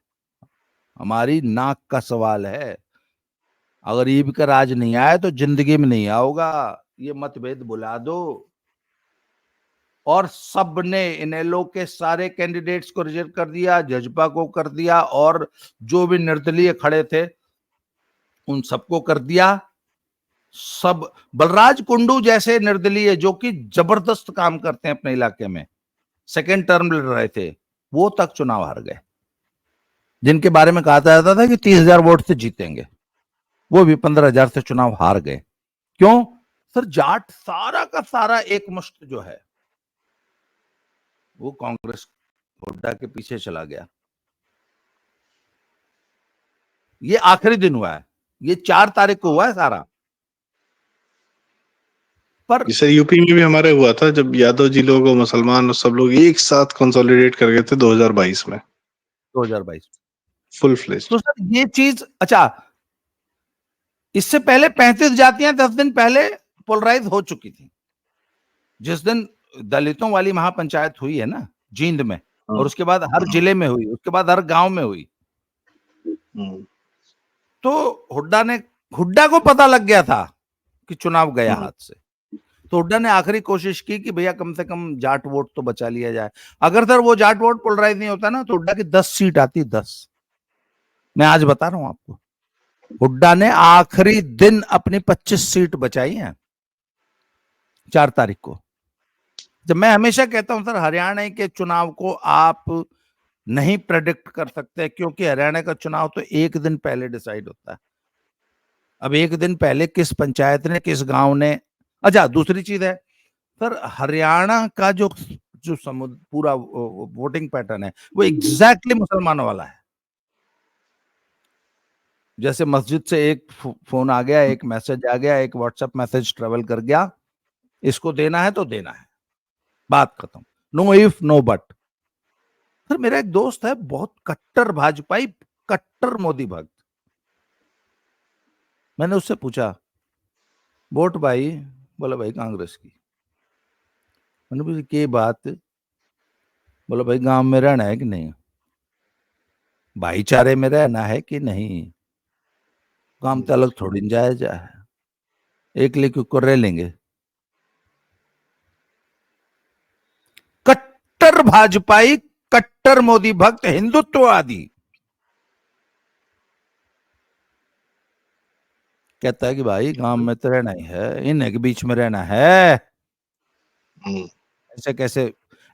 हमारी नाक का सवाल है। अगर ईब का राज नहीं आया तो जिंदगी में नहीं आओगा। ये मतभेद बुला दो। और सबने इनेलो के सारे कैंडिडेट्स को रिजेक्ट कर दिया, जजपा को कर दिया, और जो भी निर्दलीय खड़े थे उन सबको कर दिया। सब बलराज कुंडू जैसे निर्दलीय जो कि जबरदस्त काम करते हैं अपने इलाके में, सेकेंड टर्म लड़ रहे थे, वो तक चुनाव हार गए। जिनके बारे में कहा जाता था कि 30,000 वोट से जीतेंगे, वो भी 15,000 से चुनाव हार गए। क्यों? सर जाट सारा का सारा एक मुश्त जो है वो कांग्रेस हुड्डा के पीछे चला गया। ये आखिरी दिन हुआ है, ये 4 तारीख को हुआ है सारा। पर जैसे यूपी में भी हमारे हुआ था जब यादव जी लोग और मुसलमान और सब लोग एक साथ कंसोलिडेट कर गए थे 2022 में, 2022 फुल फ्लेज। तो सर ये चीज, अच्छा इससे पहले 35 जातियां 10 दिन पहले पोलराइज हो चुकी थी। जिस दिन दलितों वाली महापंचायत हुई है ना जींद में, और उसके बाद हर जिले में हुई, उसके बाद हर गांव में हुई, तो हुड्डा को पता लग गया था कि चुनाव गया हाथ से। तो हुड्डा ने आखिरी कोशिश की कि भैया कम से कम जाट वोट तो बचा लिया जाए। अगर सर वो जाट वोट पोलराइज नहीं होता ना तो हुड्डा की 10 सीट आती, 10। मैं आज बता रहा हूं आपको, हुड्डा ने आखिरी दिन अपनी 25 सीट बचाई है 4 तारीख को। जब मैं हमेशा कहता हूं सर हरियाणा के चुनाव को आप नहीं प्रेडिक्ट कर सकते, क्योंकि हरियाणा का चुनाव तो एक दिन पहले डिसाइड होता है। अब एक दिन पहले किस पंचायत ने, किस गांव ने। अच्छा दूसरी चीज है सर, हरियाणा का जो जो पूरा वोटिंग पैटर्न है वो एग्जैक्टली मुसलमानों वाला है। जैसे मस्जिद से एक फोन आ गया, एक मैसेज आ गया, एक व्हाट्सएप मैसेज ट्रेवल कर गया, इसको देना है तो देना है, बात खत्म, no if no but. Sir मेरा एक दोस्त है बहुत कट्टर भाजपाई, कट्टर मोदी भक्त। मैंने उससे पूछा वोट भाई, बोला भाई कांग्रेस की। मैंने पूछा क्या बात? बोला भाई गांव में रहना है कि नहीं, भाईचारे में रहना है कि नहीं, काम तो अलग थोड़ी जायज है, एक लेके को रह लेंगे। कट्टर भाजपाई, कट्टर मोदी भक्त, हिंदुत्ववादी कहता है कि भाई गांव में तो रहना ही है, इन्हें के बीच में रहना है।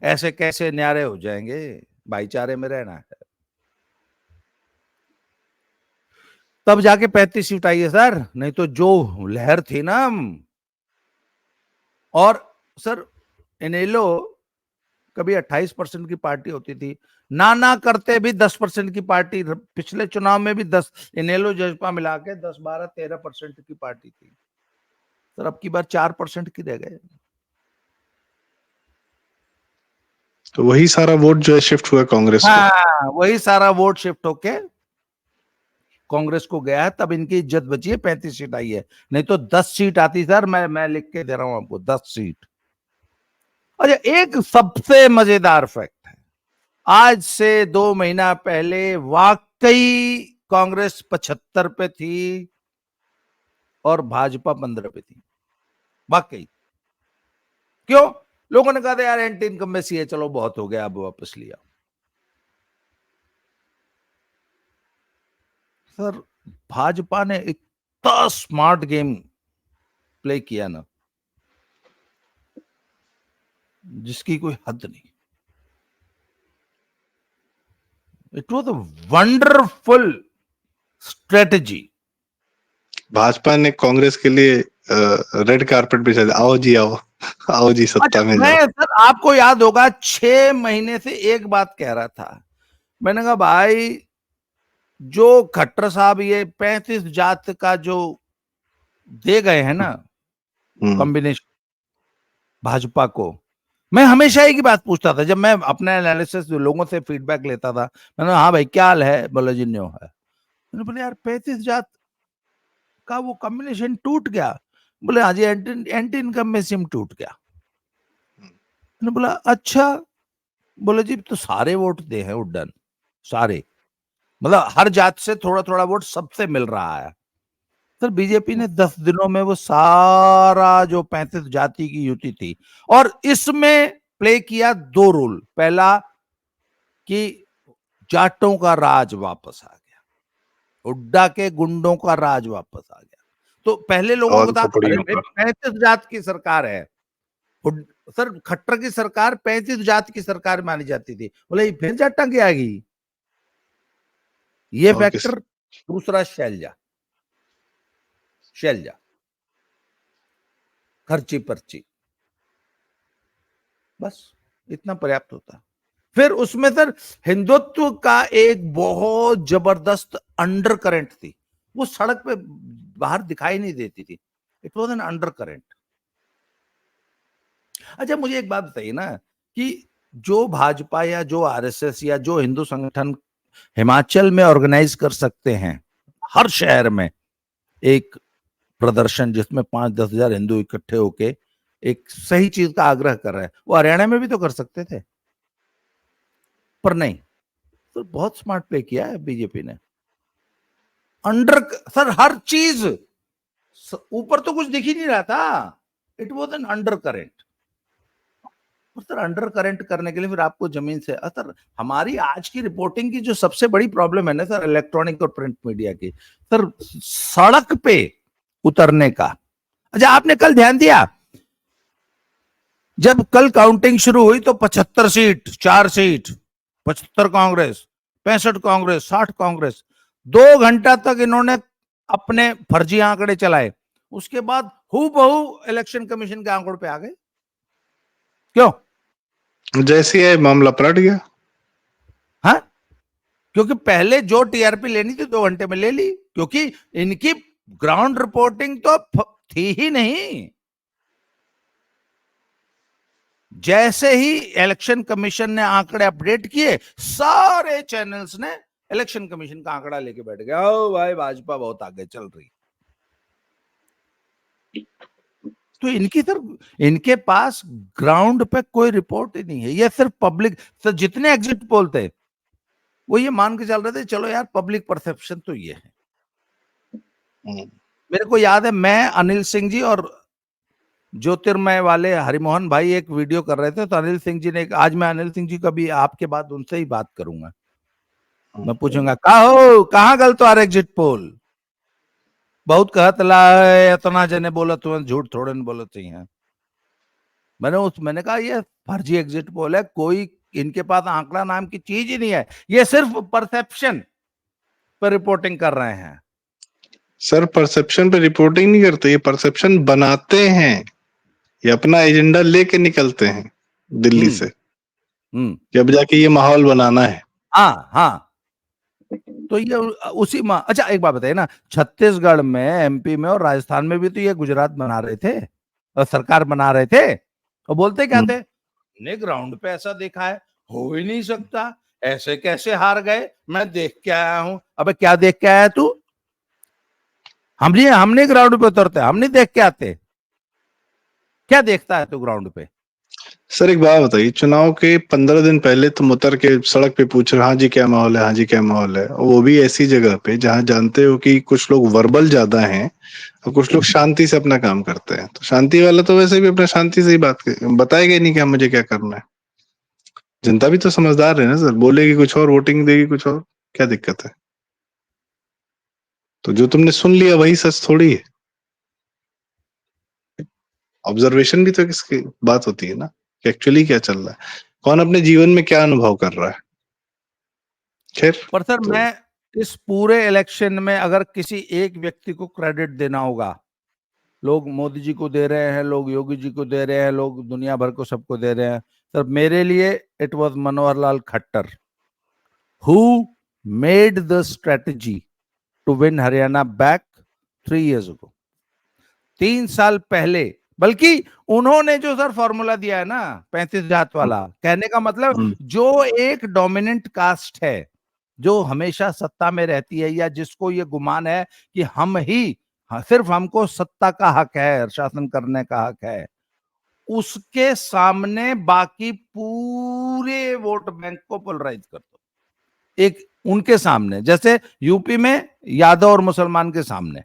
ऐसे कैसे न्यारे हो जाएंगे, भाईचारे में रहना है। तब जाके 35 सीट आई है सर, नहीं तो जो लहर थी ना। और सर इनेलो कभी 28% की पार्टी होती थी, ना करते भी 10% की पार्टी, पिछले चुनाव में भी 10, इनेलो जजपा मिला के 10, 12, 13% की पार्टी थी सर। अब की बार 4% की रह गए। तो वही सारा वोट जो है शिफ्ट हुआ कांग्रेस को। हाँ वही सारा वोट शिफ्ट होके कांग्रेस को गया है, तब इनकी इज्जत बची है, 35 सीट आई है, नहीं तो 10 सीट आती सर। मैं लिख के दे रहा हूं आपको, 10 सीट। अच्छा एक सबसे मजेदार फैक्ट है, आज से 2 महीना पहले वाकई कांग्रेस 75 पे थी और भाजपा 15 पे थी, वाकई। क्यों? लोगों ने कहा था यार एंटी इनकम्बेंसी है, चलो बहुत हो गया, अब वापस लिया। सर भाजपा ने इतना स्मार्ट गेम प्ले किया ना जिसकी कोई हद नहीं। It was a wonderful strategy. Bhajpa ने कांग्रेस के लिए रेड कारपेट बिछा दिया, आओ जी आओ, आओ जी सत्ता में मैं जाओ। सर आपको याद होगा 6 महीने से एक बात कह रहा था, मैंने कहा भाई जो खट्टर साहब ये 35 जात का जो दे गए हैं ना कॉम्बिनेशन भाजपा को, मैं हमेशा एक ही बात पूछता था जब मैं अपना एनालिसिस लोगों से फीडबैक लेता था। मैंने हाँ भाई क्या हाल है, बोला जी न्यो है। मैंने बोले यार 35 जात का वो कॉम्बिनेशन टूट गया। बोले हाँ जी एंटी इनकम में सिम टूट गया। मैंने बोला अच्छा। बोले जी तो सारे वोट दे हैं उड्डन, सारे, मतलब हर जात से थोड़ा थोड़ा वोट सबसे मिल रहा है। सर बीजेपी ने 10 दिनों में वो सारा जो 35 जाति की युति थी, और इसमें प्ले किया 2 रोल। पहला कि जाटों का राज वापस आ गया, हुड्डा के गुंडों का राज वापस आ गया। तो पहले लोगों को था अरे भाई 35 जात की सरकार है, सर खट्टर की सरकार 35 जात की सरकार मानी जाती थी, बोले फिर जाटा की आ गई। ये फैक्टर। दूसरा शैलजा खर्ची पर्ची, बस इतना पर्याप्त होता। फिर उसमें सर हिंदुत्व का एक बहुत जबरदस्त अंडर करंट थी, वो सड़क पे बाहर दिखाई नहीं देती थी। It was an under current. अच्छा मुझे एक बात बताइए ना कि जो भाजपा या जो आरएसएस या जो हिंदू संगठन हिमाचल में ऑर्गेनाइज कर सकते हैं हर शहर में एक प्रदर्शन जिसमें 5-10 हजार हिंदू इकट्ठे होके एक सही चीज का आग्रह कर रहे हैं, वो हरियाणा में भी तो कर सकते थे, पर नहीं। तो बहुत स्मार्ट प्ले किया है बीजेपी ने। अंडर सर हर चीज, ऊपर तो कुछ दिख ही नहीं रहा था, it was an under current. Sir under current करने के लिए फिर आपको जमीन से, सर हमारी आज की रिपोर्टिंग की जो सबसे बड़ी प्रॉब्लम है ना सर, इलेक्ट्रॉनिक और प्रिंट मीडिया की, सर सड़क पे उतरने का। अच्छा आपने कल ध्यान दिया, जब कल काउंटिंग शुरू हुई तो 75 सीट, 4 सीट, 75 कांग्रेस, 65 कांग्रेस, 60 कांग्रेस। 2 घंटा तक इन्होंने अपने फर्जी आंकड़े चलाए, उसके बाद हूबहू इलेक्शन कमीशन के आंकड़ों पे आ गए। क्यों? जैसे है मामला पलट गया। हाँ, क्योंकि पहले जो टीआरपी लेनी थी 2 घंटे में ले ली, क्योंकि इनकी ग्राउंड रिपोर्टिंग तो थी ही नहीं। जैसे ही इलेक्शन कमीशन ने आंकड़े अपडेट किए, सारे चैनल्स ने इलेक्शन कमीशन का आंकड़ा लेके बैठ गए, ओ भाई भाजपा बहुत आगे चल रही। तो इनकी तरफ, इनके पास ग्राउंड पे कोई रिपोर्ट ही नहीं है, ये सिर्फ पब्लिक। तो जितने एग्जिट पोल थे वो ये मान के चल रहे थे चलो यार पब्लिक परसेप्शन तो ये है। मेरे को याद है मैं, अनिल सिंह जी और ज्योतिर्मय वाले हरिमोहन भाई एक वीडियो कर रहे थे, तो अनिल सिंह जी ने, आज मैं अनिल सिंह जी का भी आपके बाद उनसे ही बात करूंगा, मैं पूछूंगा कहाँ गल तो एग्जिट पोल बहुत कहत ला इतना जने बोला तुम झूठ थोड़े न बोलत हैं। मैंने कहा ये फर्जी एग्जिट पोल है, कोई इनके पास आंकड़ा नाम की चीज ही नहीं है, ये सिर्फ परसेप्शन पर रिपोर्टिंग कर रहे हैं। सर परसेप्शन पे रिपोर्टिंग नहीं करते, ये परसेप्शन बनाते हैं, ये अपना एजेंडा लेके निकलते हैं दिल्ली से, जब जाके ये माहौल बनाना है। हाँ तो ये उसी अच्छा एक बात बताइए ना, छत्तीसगढ़ में, एमपी में और राजस्थान में भी तो ये गुजरात बना रहे थे और सरकार बना रहे थे, और बोलते क्या थे, ने ग्राउंड पे ऐसा देखा है, हो ही नहीं सकता, ऐसे कैसे हार गए, मैं देख के आया हूं। अबे क्या देख के आया तू? हमने ग्राउंड पे उतरते, हम नहीं देख के आते, क्या देखता है तू ग्राउंड पे? सर एक बात बताइए, चुनाव के 15 दिन पहले तुम उतर के सड़क पे पूछ रहे हाँ जी क्या माहौल है, हाँ जी क्या माहौल है, और वो भी ऐसी जगह पे जहां जानते हो कि कुछ लोग वर्बल ज्यादा हैं और कुछ लोग शांति से अपना काम करते हैं। तो शांति वाला तो वैसे भी अपना शांति से ही बात बताएगा ही नहीं कि मुझे क्या करना है। जनता भी तो समझदार है ना सर, बोलेगी कुछ और, वोटिंग देगी कुछ और, क्या दिक्कत है? तो जो तुमने सुन लिया वही सच थोड़ी है। ऑब्जर्वेशन भी तो किसकी बात होती है ना, कि एक्चुअली क्या चल रहा है, कौन अपने जीवन में क्या अनुभव कर रहा है। खैर, पर सर तो मैं इस पूरे इलेक्शन में अगर किसी एक व्यक्ति को क्रेडिट देना होगा, लोग मोदी जी को दे रहे हैं, लोग योगी जी को दे रहे हैं, लोग दुनिया भर को सबको दे रहे हैं, सर मेरे लिए it was Manohar Lal Khattar who made the strategy to win Haryana back 3 years ago। 3 साल पहले, बल्कि उन्होंने जो सर फॉर्मूला दिया है ना 35 जात वाला, कहने का मतलब जो एक डोमिनेंट कास्ट है जो हमेशा सत्ता में रहती है, या जिसको ये गुमान है कि हम ही, सिर्फ हमको सत्ता का हक है, शासन करने का हक है, उसके सामने बाकी पूरे वोट बैंक को पोलराइज कर दो। एक उनके सामने, जैसे यूपी में यादव और मुसलमान के सामने,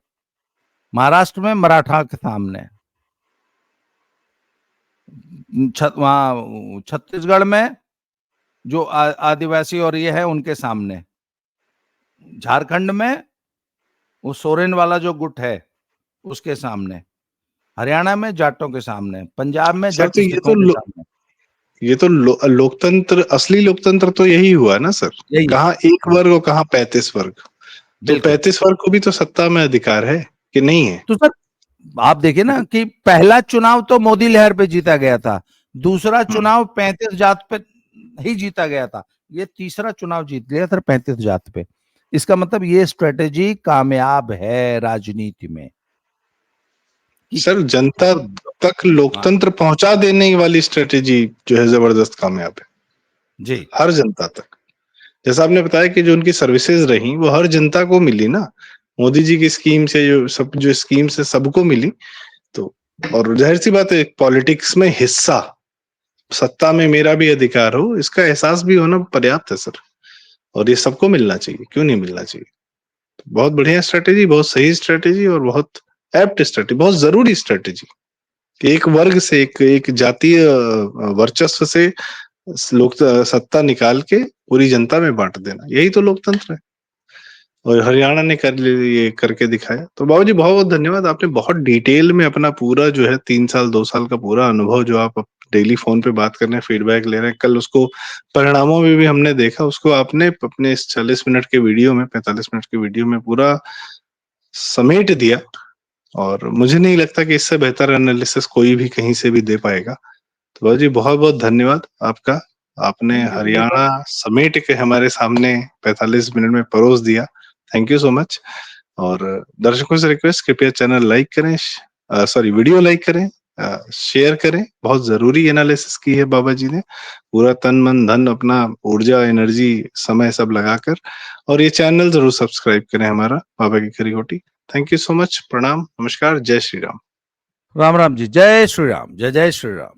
महाराष्ट्र में मराठा के सामने, वहां छत्तीसगढ़ में जो आदिवासी और ये है उनके सामने, झारखंड में वो सोरेन वाला जो गुट है उसके सामने, हरियाणा में जाटों के सामने, पंजाब में सर जट सिखों के सामने। ये तो लोकतंत्र, असली लोकतंत्र तो यही हुआ ना सर। यही है। कहाँ एक वर्ग और कहाँ 35 वर्ग। तो बिल्कुल। 35 वर्ग को भी तो सत्ता में अधिकार है कि नहीं है? तो सर आप देखिए ना कि पहला चुनाव तो मोदी लहर पे जीता गया था, दूसरा चुनाव 35 जात पे ही जीता गया था, ये तीसरा चुनाव जीत लिया सर 35 जात पे। इसका मतलब ये स्ट्रेटेजी कामयाब है राजनीति में। सर जनता तक हाँ लोकतंत्र पहुंचा देने वाली स्ट्रेटेजी जो है जबरदस्त कामयाब है, जी। हर जनता तक। जैसा आपने बताया कि जो उनकी सर्विसेज रही वो हर जनता को मिली ना, मोदी जी की स्कीम से, जो स्कीम से सबको मिली। तो और जाहिर सी बात है, पॉलिटिक्स में हिस्सा, सत्ता में मेरा भी अधिकार हो, इसका एहसास भी होना पर्याप्त है सर। और ये सबको मिलना चाहिए, क्यों नहीं मिलना चाहिए? तो बहुत बढ़िया स्ट्रेटेजी, बहुत सही स्ट्रेटेजी और बहुत एप्ट स्ट्रेटेजी, बहुत जरूरी स्ट्रेटेजी। एक वर्ग से, एक जातीय वर्चस्व से लोक सत्ता निकाल के पूरी जनता में बांट देना, यही तो लोकतंत्र है। और हरियाणा ने ये करके दिखाया। तो बाबू जी बहुत बहुत धन्यवाद, आपने बहुत डिटेल में अपना पूरा जो है 3 साल 2 साल का पूरा अनुभव, जो आप डेली फोन पे बात कर रहे हैं, फीडबैक ले रहे हैं, कल उसको परिणामों में भी हमने देखा, उसको आपने अपने इस 40 मिनट के वीडियो में, 45 मिनट के वीडियो में पूरा समेट दिया। और मुझे नहीं लगता कि इससे बेहतर एनालिसिस कोई भी कहीं से भी दे पाएगा। तो बाबू जी बहुत बहुत धन्यवाद आपका। आपने थैंक यू हरियाणा समेट के हमारे सामने 45 मिनट में परोस दिया। Thank you so much. और दर्शकों से रिक्वेस्ट, कृपया चैनल लाइक करें, सॉरी वीडियो लाइक करें, शेयर करें। बहुत जरूरी एनालिसिस की है बाबा जी ने, पूरा तन मन धन अपना ऊर्जा एनर्जी समय सब लगाकर। और ये चैनल जरूर सब्सक्राइब करें हमारा बाबा की खरी खोटी। Thank you so much. प्रणाम, नमस्कार, जय श्री राम। राम राम जी, जय श्री राम, जय जय श्री राम।